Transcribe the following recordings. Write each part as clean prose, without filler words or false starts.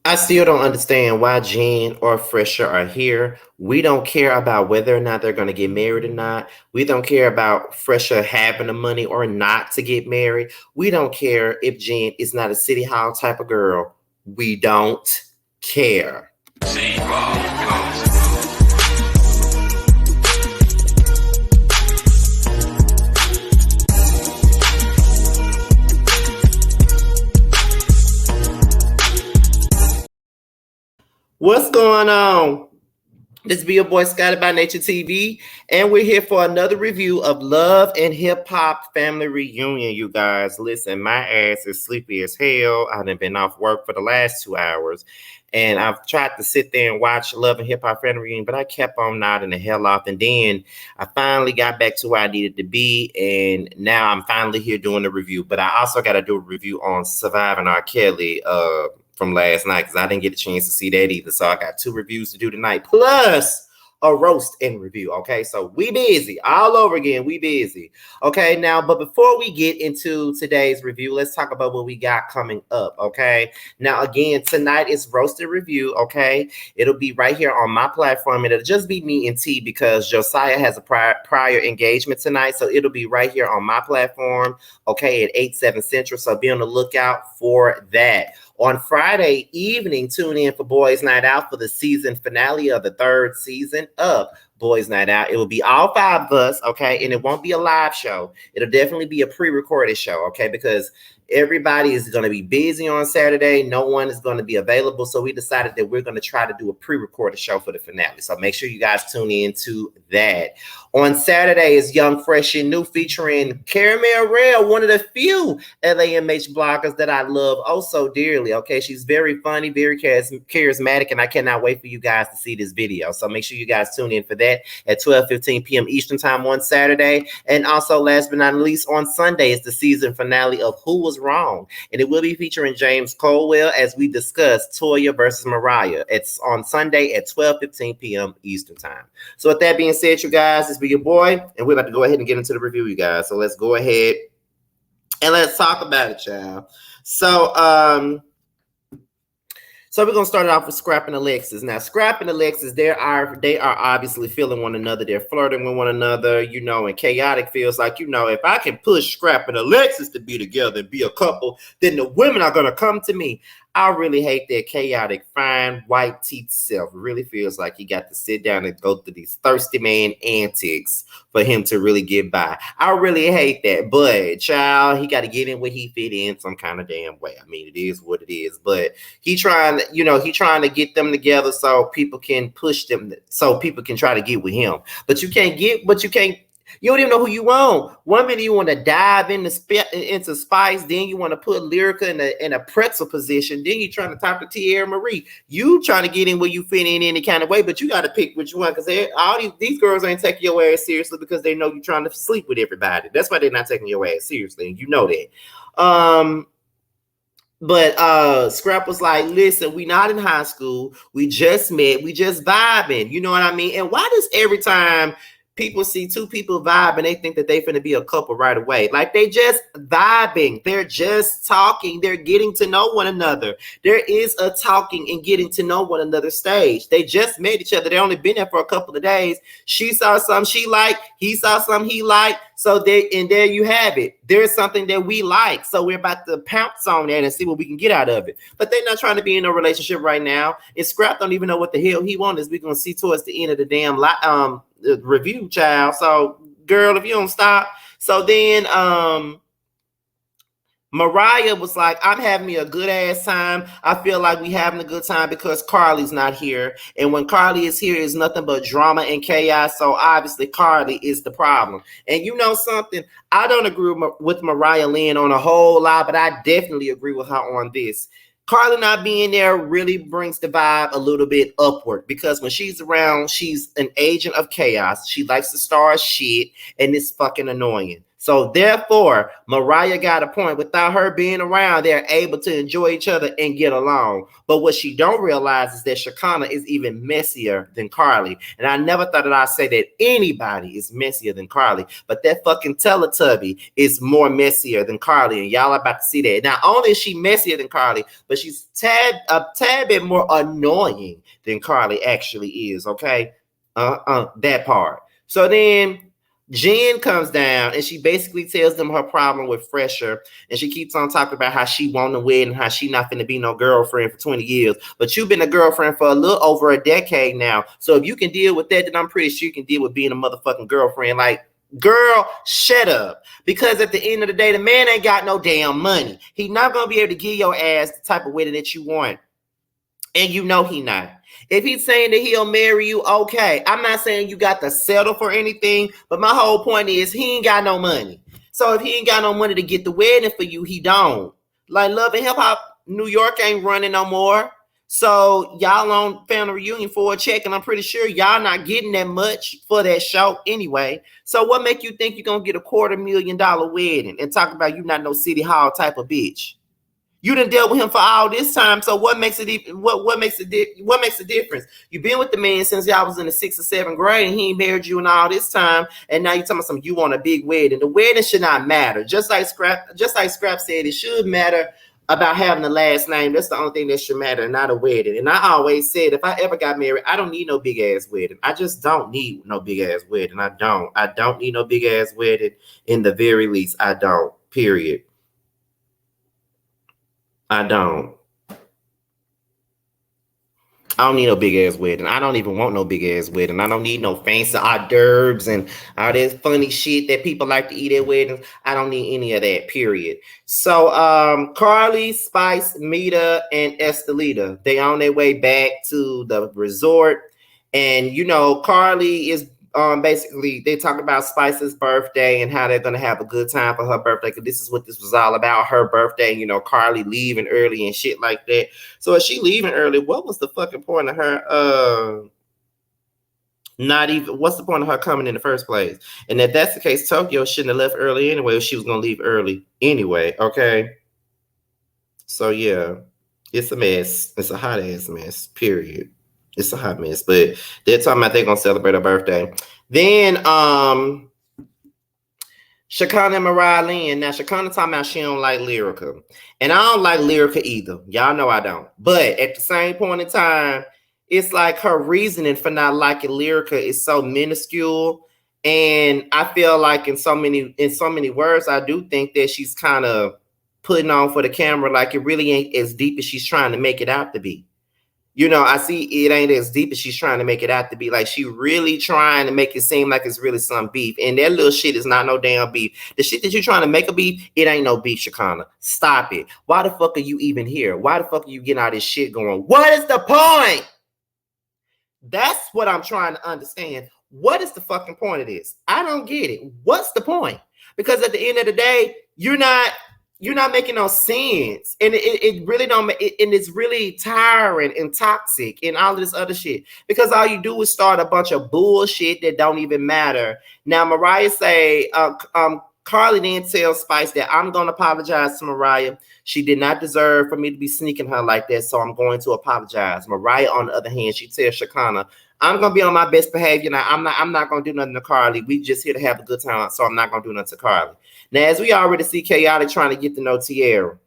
I still don't understand why Jen or Fresher are here. We don't care about whether or not they're going to get married or not. We don't care about Fresher having the money or not to get married. We don't care if Jen is not a city hall type of girl. We don't care. What's going on? This be your boy Scotty by Nature TV, and we're here for another review of Love and Hip Hop Family Reunion, you guys. Listen, my ass is sleepy as hell. I've been off work for the last 2 hours, and I've tried to sit there and watch Love and Hip Hop Family Reunion, but I kept on nodding the hell off, and then I finally got back to where I needed to be, and now I'm finally here doing the review. But I also got to do a review on Surviving R. Kelly, from last night because I didn't get a chance to see that either. So I got 2 reviews to do tonight, plus a roast and review. Okay, so we busy all over again. We busy. Okay, now, but before we get into today's review, let's talk about what we got coming up. Okay, now again, tonight is roasted review. Okay, it'll be right here on my platform. It'll just be me and T because Josiah has a prior engagement tonight, so it'll be right here on my platform. Okay, at 8/7 Central. So be on the lookout for that. On Friday evening, tune in for Boys Night Out for the season finale of the 3rd season of Boys Night Out. It will be all 5 of us, okay? And it won't be a live show. It'll definitely be a pre-recorded show, okay? Because everybody is going to be busy on Saturday. No one is going to be available. So we decided that we're going to try to do a pre-recorded show for the finale. So make sure you guys tune in to that. On Saturday is Young, Fresh, and New featuring Caramel Rail, one of the few LAMH bloggers that I love oh so dearly. Okay, she's very funny, very charismatic, and I cannot wait for you guys to see this video. So make sure you guys tune in for that at 12:15 p.m. Eastern Time on Saturday. And also, last but not least, on Sunday is the season finale of Who Was Wrong, and it will be featuring James Colwell as we discuss Toya versus Mariah. It's on Sunday at 12:15 p.m. Eastern Time. So with that being said, you guys, this be your boy, and we're about to go ahead and get into the review, you guys. So let's go ahead and let's talk about it, y'all. So we're gonna start it off with Scrap and Alexis. Now, Scrap and Alexis, they are obviously feeling one another. They're flirting with one another, you know, and Chaotic feels like, you know, if I can push Scrap and Alexis to be together and be a couple, then the women are gonna come to me. I really hate that Chaotic, fine, white teeth self really feels like he got to sit down and go through these thirsty man antics for him to really get by. I really hate that, but child, he got to get in where he fit in some kind of damn way. I mean, it is what it is, but he trying to get them together so people can push them, so people can try to get with him. But you can't. You don't even know who you want. One minute you want to dive into Spice, then you want to put Lyrica in a pretzel position, then you're trying to talk to Tierra Marie. You trying to get in where you fit in any kind of way, but you got to pick which one because all these girls ain't taking your ass seriously because they know you're trying to sleep with everybody. That's why they're not taking your ass seriously, and you know that. But Scrap was like, listen, we not in high school. We just met. We just vibing. You know what I mean? And why does every time people see 2 people vibing, they think that they finna be a couple right away? Like, they just vibing. They're just talking. They're getting to know one another. There is a talking and getting to know one another stage. They just met each other. They only been there for a couple of days. She saw something she liked. He saw something he liked. So there you have it. There's something that we like. So we're about to pounce on that and see what we can get out of it. But they're not trying to be in a relationship right now. And Scrap don't even know what the hell he wants, as we're going to see towards the end of the damn review, child. So, girl, if you don't stop. So then Mariah was like, I'm having me a good ass time. I feel like we having a good time because Carly's not here. And when Carly is here, it's nothing but drama and chaos. So obviously Carly is the problem. And you know something? I don't agree with Mariah Lynn on a whole lot, but I definitely agree with her on this. Carly not being there really brings the vibe a little bit upward because when she's around, she's an agent of chaos. She likes to start shit, and it's fucking annoying. So therefore, Mariah got a point. Without her being around, they're able to enjoy each other and get along. But what she don't realize is that Shekinah is even messier than Carly. And I never thought that I'd say that anybody is messier than Carly. But that fucking Teletubby is more messier than Carly. And y'all are about to see that. Not only is she messier than Carly, but she's a tad bit more annoying than Carly actually is. Okay? That part. So then Jen comes down and she basically tells them her problem with Fresher, and she keeps on talking about how she won the wedding, how she not finna be no girlfriend for 20 years. But you've been a girlfriend for a little over a decade now. So if you can deal with that, then I'm pretty sure you can deal with being a motherfucking girlfriend. Like, girl, shut up. Because at the end of the day, the man ain't got no damn money. He's not gonna be able to give your ass the type of wedding that you want. And you know he not. If he's saying that he'll marry you, okay. I'm not saying you got to settle for anything, but my whole point is he ain't got no money. So if he ain't got no money to get the wedding for you, he don't. Like Love and Hip Hop New York ain't running no more. So y'all on family reunion for a check, and I'm pretty sure y'all not getting that much for that show anyway. So what make you think you're gonna get a $250,000 wedding and talk about you not no City Hall type of bitch? You done dealt with him for all this time, so what makes it? What makes the difference? You've been with the man since y'all was in the 6th or 7th grade, and he ain't married you in all this time, and now you talking about something you want a big wedding. The wedding should not matter. Just like Scrap said, it should matter about having the last name. That's the only thing that should matter, not a wedding. And I always said, if I ever got married, I don't need no big ass wedding. I just don't need no big ass wedding. I don't need no big ass wedding in the very least. I don't. Period. I don't need no big ass wedding. I don't even want no big ass wedding. I don't need no fancy hors d'oeuvres and all that funny shit that people like to eat at weddings. I don't need any of that, period. So Carly, Spice, Mita, and Estelita, they on their way back to the resort. And you know, Carly is basically they talk about Spice's birthday and how they're gonna have a good time for her birthday, because this is what this was all about, her birthday. You know, Carly leaving early and shit like that. So is she leaving early? What was the fucking point of her what's the point of her coming in the first place? And if that's the case, Tokyo shouldn't have left early anyway if she was gonna leave early anyway. Okay. So yeah, it's a mess. It's a hot ass mess, period. It's a hot mess, but they're talking about they're gonna celebrate her birthday. Then Shekinah and Mariah Lynn. Now Shekinah talking about she don't like Lyrica. And I don't like Lyrica either. Y'all know I don't. But at the same point in time, it's like her reasoning for not liking Lyrica is so minuscule. And I feel like in so many words, I do think that she's kind of putting on for the camera like it really ain't as deep as she's trying to make it out to be. You know, I see it ain't as deep as she's trying to make it out to be. Like, she really trying to make it seem like it's really some beef. And that little shit is not no damn beef. The shit that you're trying to make a beef, it ain't no beef, Shekinah. Stop it. Why the fuck are you even here? Why the fuck are you getting all this shit going? What is the point? That's what I'm trying to understand. What is the fucking point of this? I don't get it. What's the point? Because at the end of the day, you're not making no sense. And it really don't and it's really tiring and toxic and all of this other shit. Because all you do is start a bunch of bullshit that don't even matter. Now, Mariah say, Carly then tells Spice that I'm going to apologize to Mariah. She did not deserve for me to be sneaking her like that, so I'm going to apologize. Mariah, on the other hand, she tells Shekinah, I'm going to be on my best behavior now. I'm not going to do nothing to Carly. We just here to have a good time, so I'm not going to do nothing to Carly. Now, as we already see, Chaotic trying to get to know Tierra.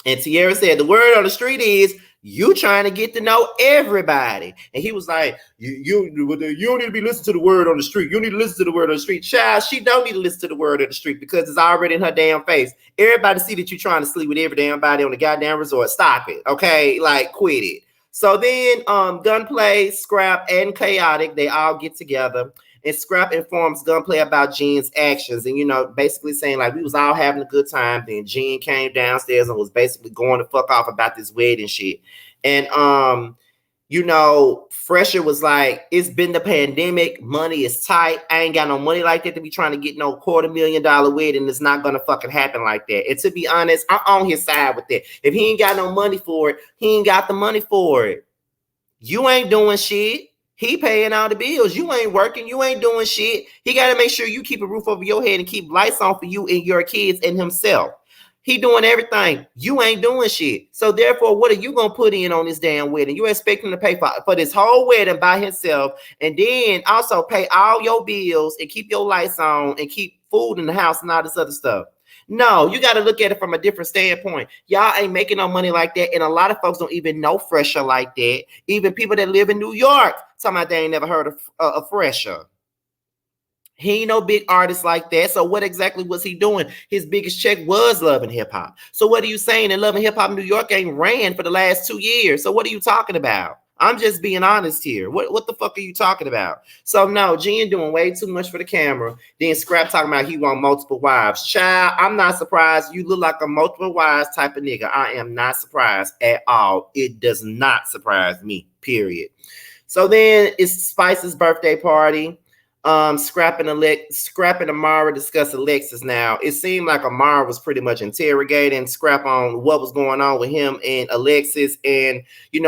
And Tierra said, the word on the street is, you trying to get to know everybody. And he was like, you don't need to be listening to the word on the street. You need to listen to the word on the street. Child, she don't need to listen to the word on the street because it's already in her damn face. Everybody see that you're trying to sleep with every damn body on the goddamn resort. Stop it, okay? Like, quit it. So then Gunplay, Scrap, and Chaotic, they all get together. And Scrap informs Gunplay about Jean's actions. And, you know, basically saying, like, we was all having a good time. Then Jean came downstairs and was basically going to fuck off about this wedding shit. And, you know, Fresher was like, it's been the pandemic. Money is tight. I ain't got no money like that to be trying to get no $250,000 wedding. It's not going to fucking happen like that. And to be honest, I'm on his side with that. If he ain't got no money for it, he ain't got the money for it. You ain't doing shit. He paying all the bills. You ain't working. You ain't doing shit. He got to make sure you keep a roof over your head and keep lights on for you and your kids and himself. He doing everything. You ain't doing shit. So therefore, what are you going to put in on this damn wedding? You expect him to pay for this whole wedding by himself and then also pay all your bills and keep your lights on and keep food in the house and all this other stuff. No, you got to look at it from a different standpoint. Y'all ain't making no money like that. And a lot of folks don't even know Fresher like that. Even people that live in New York, talking about they ain't never heard of Fresher. He ain't no big artist like that. So what exactly was he doing? His biggest check was Love and Hip Hop. So what are you saying? And Love and Hip Hop New York ain't ran for the last 2 years. So what are you talking about? I'm just being honest here. What the fuck are you talking about? So no, Jen doing way too much for the camera. Then Scrap talking about he want multiple wives. Child, I'm not surprised. You look like a multiple wives type of nigga. I am not surprised at all. It does not surprise me, period. So then it's Spice's birthday party. Scrap and Amara discuss Alexis now. It seemed like Amara was pretty much interrogating Scrap on what was going on with him and Alexis. And,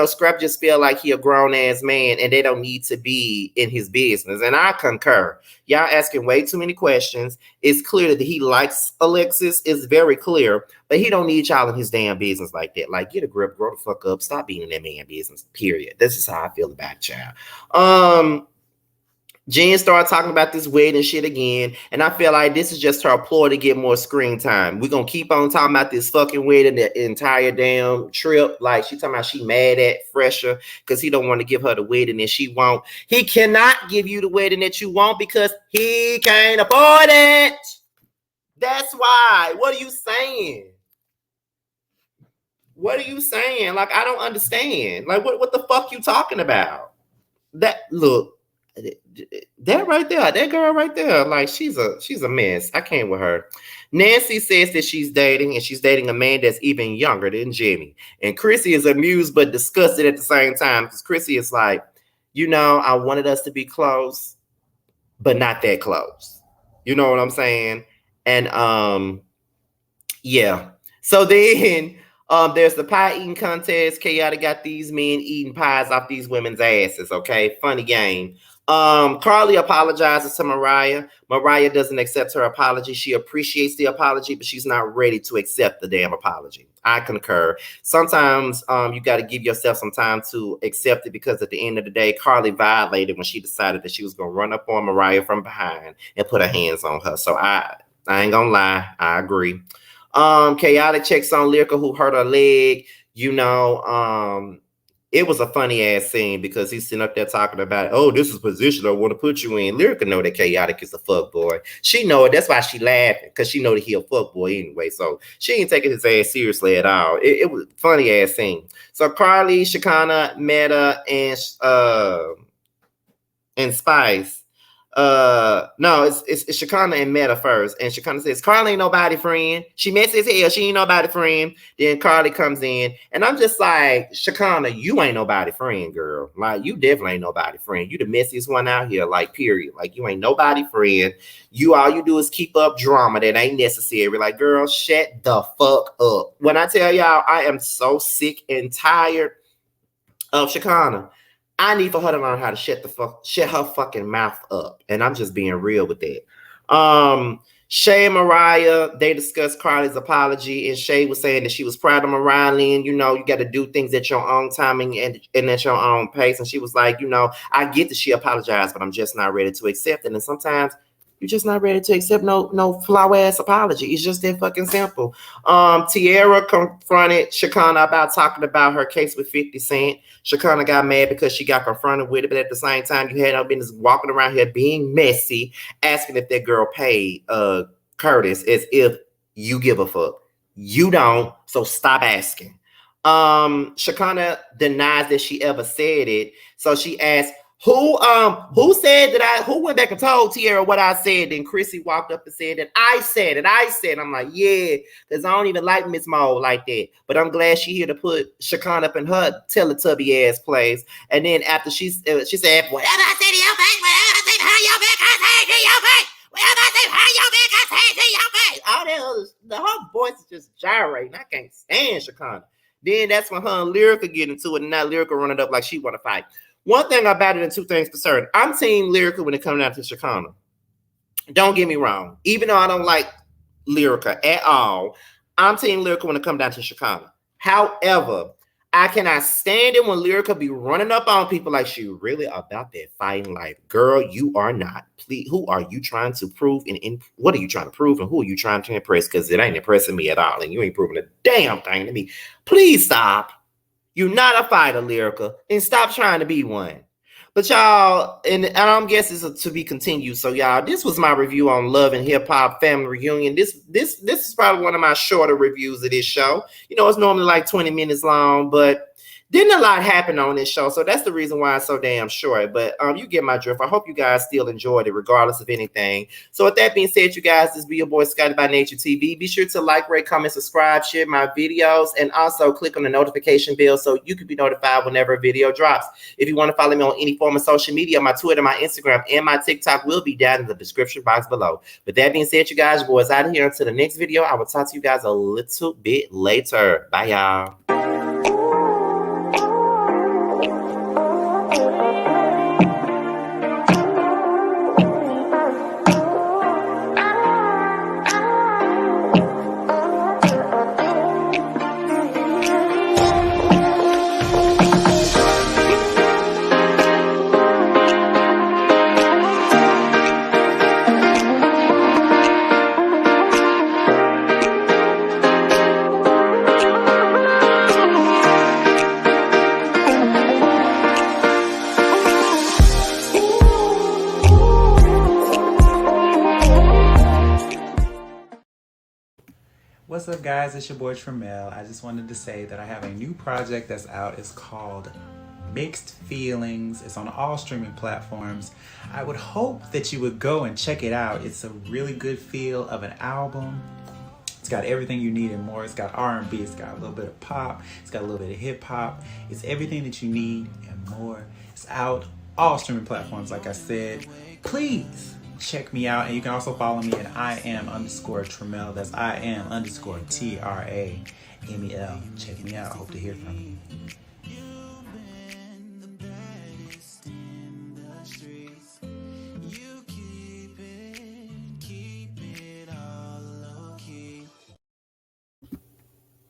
Scrap just feel like he a grown-ass man and they don't need to be in his business. And I concur. Y'all asking way too many questions. It's clear that he likes Alexis. It's very clear. But he don't need y'all in his damn business like that. Like, get a grip, grow the fuck up. Stop being in that man business, period. This is how I feel about y'all. Jen started talking about this wedding shit again, and I feel like this is just her ploy to get more screen time. We're going to keep on talking about this fucking wedding the entire damn trip. Like, she talking about she mad at Fresher because he don't want to give her the wedding that she want. He cannot give you the wedding that you want because he can't afford it. That's why. What are you saying? What are you saying? Like, I don't understand. Like, what the fuck you talking about? Look. That right there, that girl right there, like she's a mess. I can't with her. Nancy says that she's dating a man that's even younger than Jimmy. And Chrissy is amused but disgusted at the same time because Chrissy is like, I wanted us to be close, but not that close. You know what I'm saying? And yeah. So then there's the pie eating contest. Chaotic got these men eating pies off these women's asses. Okay, funny game. Carly apologizes to Mariah. Mariah doesn't accept her apology. She appreciates the apology, but she's not ready to accept the damn apology. I concur. Sometimes you got to give yourself some time to accept it because at the end of the day, Carly violated when she decided that she was going to run up on Mariah from behind and put her hands on her. So I ain't gonna lie. I agree. Chaotic checks on Lyrica who hurt her leg. It was a funny ass scene because he's sitting up there talking about, oh, this is position I want to put you in. Lyrica know that Chaotic is a fuck boy. She know it. That's why she laughing because she know that he a fuck boy anyway. So she ain't taking his ass seriously at all. It was a funny ass scene. So Carly, Shekinah, Meta, and Spice. No, it's Shekinah and Meta first. And Shekinah says, Carly ain't nobody friend. She messy as hell. She ain't nobody friend. Then Carly comes in. And I'm just like, Shekinah, you ain't nobody friend, girl. Like, you definitely ain't nobody friend. You the messiest one out here, like, period. Like, you ain't nobody friend. All you do is keep up drama that ain't necessary. Like, girl, shut the fuck up. When I tell y'all, I am so sick and tired of Shekinah. I need for her to learn how to shut her fucking mouth up. And I'm just being real with that. Shay and Mariah, they discussed Carly's apology, and Shay was saying that she was proud of Mariah Lynn. You got to do things at your own timing and at your own pace. And she was like, I get that she apologized, but I'm just not ready to accept it. And sometimes you're just not ready to accept no flower ass apology. It's just that fucking simple. Tierra confronted Shekinah about talking about her case with 50 Cent. Shekinah got mad because she got confronted with it, but at the same time, you had no business walking around here being messy, asking if that girl paid Curtis as if you give a fuck. You don't, so stop asking. Shekinah denies that she ever said it. So she asked, who said that who went back and told Tierra what I said? Then Chrissy walked up and said that I said it. I'm like, yeah, because I don't even like Miss Mole like that. But I'm glad she here to put Shekinah up in her Teletubby ass place. And then after she said, whatever I say to your face, whatever I say behind your back, I say to your face. Whatever I say behind your back, I say to your face. All that the whole voice is just gyrating. I can't stand Shekinah. Then that's when her and Lyrica get into it, and now Lyrica running up like she want to fight. One thing about it and two things for certain. I'm team Lyrica when it comes down to Chicana. Don't get me wrong. Even though I don't like Lyrica at all, I'm team Lyrica when it comes down to Chicana. However, I cannot stand it when Lyrica be running up on people like she really about that fighting life. Girl, you are not. Please, who are you trying to prove? And what are you trying to prove? And who are you trying to impress? Because it ain't impressing me at all. And you ain't proving a damn thing to me. Please stop. You're not a fighter, Lyrica. And stop trying to be one. But y'all, and I'm guessing it's to be continued. So y'all, this was my review on Love and Hip Hop Family Reunion. This is probably one of my shorter reviews of this show. You know, it's normally like 20 minutes long, but didn't a lot happen on this show. So that's the reason why it's so damn short. But you get my drift. I hope you guys still enjoyed it regardless of anything. So with that being said, you guys, this be your boy Scotty by Nature TV. Be sure to like, rate, comment, subscribe, share my videos, and also click on the notification bell so you can be notified whenever a video drops. If you want to follow me on any form of social media, my Twitter, my Instagram, and my TikTok will be down in the description box below. With that being said, you guys, boys, out of here until the next video. I will talk to you guys a little bit later. Bye, y'all. What's up, guys? It's your boy Tremel. I just wanted to say that I have a new project that's out. It's called Mixed Feelings. It's on all streaming platforms. I would hope that you would go and check it out. It's a really good feel of an album. It's got everything you need and more. It's got R&B, it's got a little bit of pop, it's got a little bit of hip hop. It's everything that you need and more. It's out all streaming platforms, like I said. Please check me out, and you can also follow me at IAM_Tremel. That's IAM_TRAMEL. Check me out. I hope to hear from you.